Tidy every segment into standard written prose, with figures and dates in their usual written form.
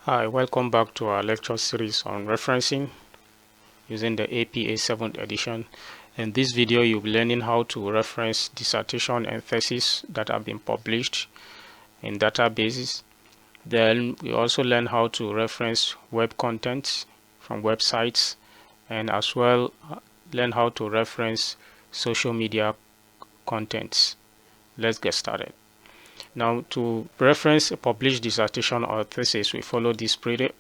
Hi, welcome back to our lecture series on referencing using the APA 7th edition. In this video, you'll be learning how to reference dissertation and thesis that have been published in databases. Then we also learn how to reference web content from websites, and as well learn how to reference social media contents. Let's get started. Now, to reference a published dissertation or thesis, we follow this procedure.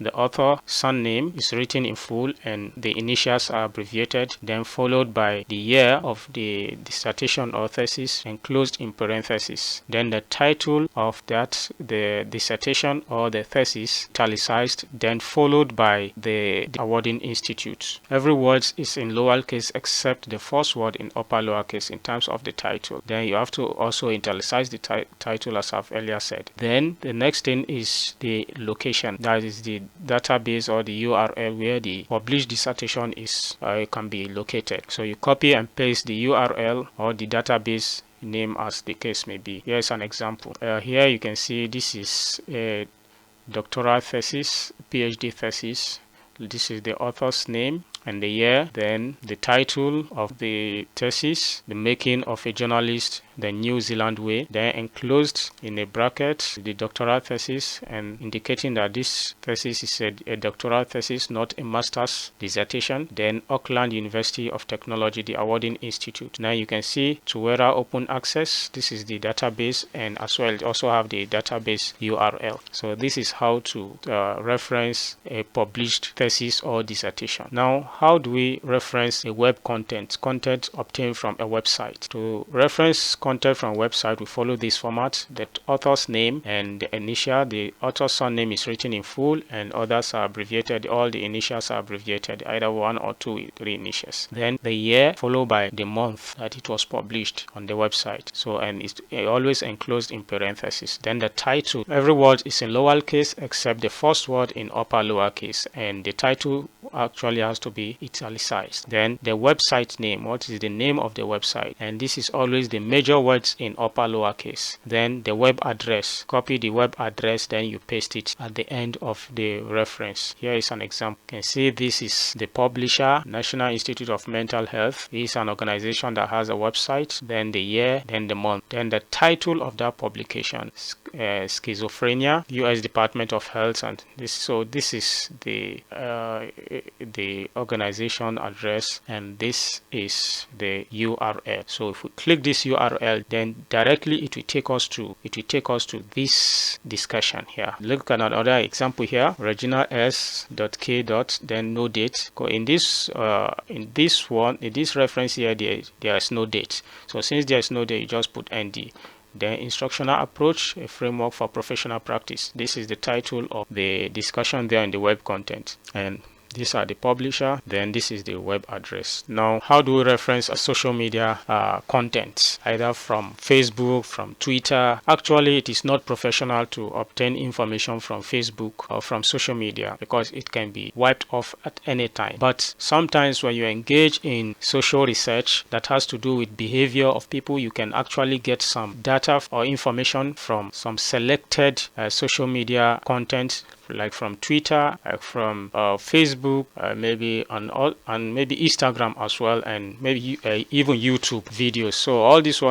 The author surname is written in full and the initials are abbreviated, then followed by the year of the dissertation or thesis enclosed in parentheses. Then the title of the dissertation or the thesis italicized, then followed by the awarding institute. Every word is in lowercase except the first word in upper lowercase in terms of the title. Then you have to also italicize the title, as I've earlier said. Then the next thing is the location, that is the database or the URL where the published dissertation is can be located. So you copy and paste the URL or the database name as the case may be. Here's an example. Here you can see this is a doctoral thesis, PhD thesis. This is the author's name and the year, then the title of the thesis, the making of a journalist the New Zealand way, then enclosed in a bracket the doctoral thesis, and indicating that this thesis is a doctoral thesis, not a master's dissertation. Then Auckland University of Technology, the awarding institute. Now you can see Tuwera Open Access, this is the database, and as well it also have the database URL. So this is how to reference a published thesis or dissertation. Now, how do we reference a web content obtained from a website? To reference content from website, we follow this format: the author's name and the initial. The author's surname is written in full and others are abbreviated. All the initials are abbreviated, either one or three initials. Then the year followed by the month that it was published on the website. So, and it's always enclosed in parentheses. Then the title, every word is in lowercase except the first word in upper lowercase, and the title actually has to be italicized. Then the website name, what is the name of the website, and this is always the major words in upper lowercase. Then the web address, copy the web address, then you paste it at the end of the reference. Here is an example. You can see this is the publisher, National Institute of Mental Health. This is an organization that has a website, then the year, then the month, then the title of that publication, Schizophrenia, US Department of Health, and this. So this is the organization address, and this is the URL. So if we click this URL, then directly it will take us to this discussion here. Look at another example here: Regina S.K. then no date. In this reference here, there is no date. So since there is no date, you just put ND. Then instructional approach, a framework for professional practice. This is the title of the discussion there in the web content, and these are the publisher, then this is the web address. Now, how do we reference a social media content, either from Facebook, from Twitter? Actually, it is not professional to obtain information from Facebook or from social media because it can be wiped off at any time. But sometimes when you engage in social research that has to do with behavior of people, you can actually get some data or information from some selected social media content, like from Twitter, like from Facebook, maybe on maybe Instagram as well, and maybe even YouTube videos. So all these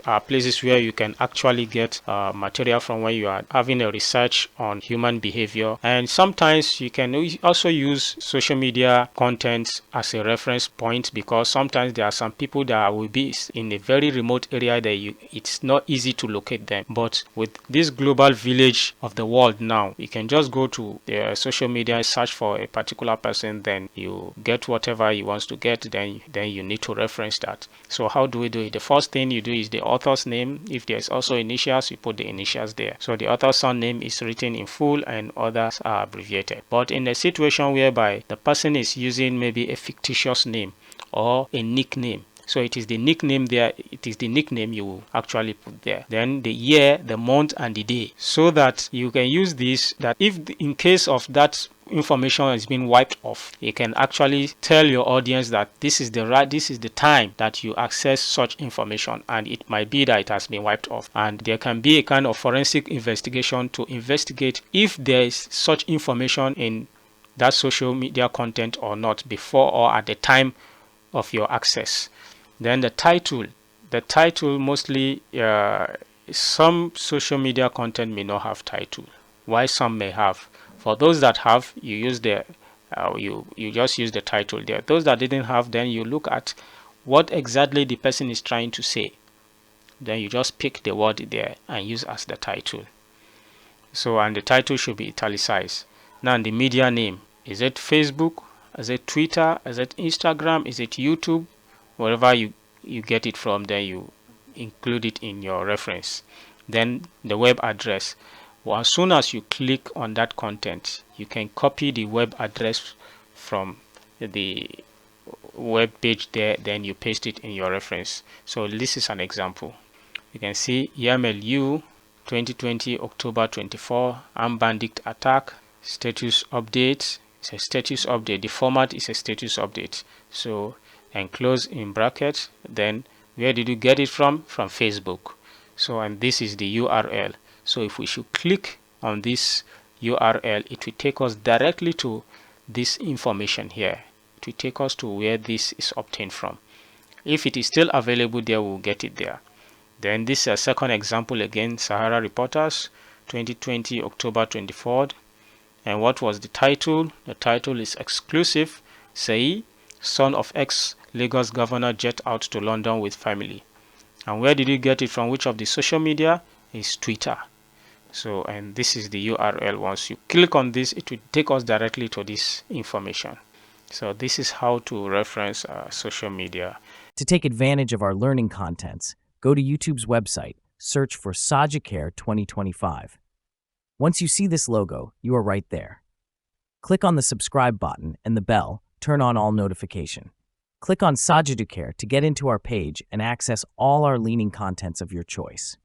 are places where you can actually get material from when you are having a research on human behavior. And sometimes you can also use social media content as a reference point, because sometimes there are some people that will be in a very remote area that it's not easy to locate them. But with this global village of the world now, you can just go to the social media, search for a particular person, then you get whatever you want to get, then you need to reference that. So how do we do it? The first thing you do is the author's name. If there's also initials, you put the initials there. So the author's surname is written in full and others are abbreviated. But in a situation whereby the person is using maybe a fictitious name or a nickname, so it is the nickname there, it is the nickname you will actually put there. Then the year, the month, and the day, so that you can use this, that if in case of that information has been wiped off, you can actually tell your audience that this is the time that you access such information, and it might be that it has been wiped off, and there can be a kind of forensic investigation to investigate if there is such information in that social media content or not, before or at the time of your access. Then the title mostly, some social media content may not have title, while some may have. For those that have, you use the you just use the title there. Those that didn't have, then you look at what exactly the person is trying to say, then you just pick the word there and use as the title. So, and the title should be italicized. Now the media name, is it Facebook, is it Twitter, is it Instagram, is it YouTube? Wherever you get it from, then you include it in your reference. Then the web address. Well, as soon as you click on that content, you can copy the web address from the web page there, then you paste it in your reference. So this is an example. You can see YAML 2020 October 24 armed bandit attack status update. It's a status update. The format is a status update. So enclose in brackets. Then where did you get it from? From Facebook. So, and this is the URL. So if we should click on this URL, it will take us directly to this information here. It will take us to where this is obtained from. If it is still available there, we'll get it there. Then this is a second example again, Sahara Reporters 2020 October 24th. And what was the title? The title is Exclusive. Say, son of ex-Lagos governor jet out to London with family. And where did you get it from? Which of the social media? Is Twitter. So, and this is the URL. Once you click on this, it will take us directly to this information. So this is how to reference social media. To take advantage of our learning contents, go to YouTube's website, search for Sajicare 2025. Once you see this logo, you are right there. Click on the subscribe button and the bell, turn on all notification. Click on Sajicare to get into our page and access all our learning contents of your choice.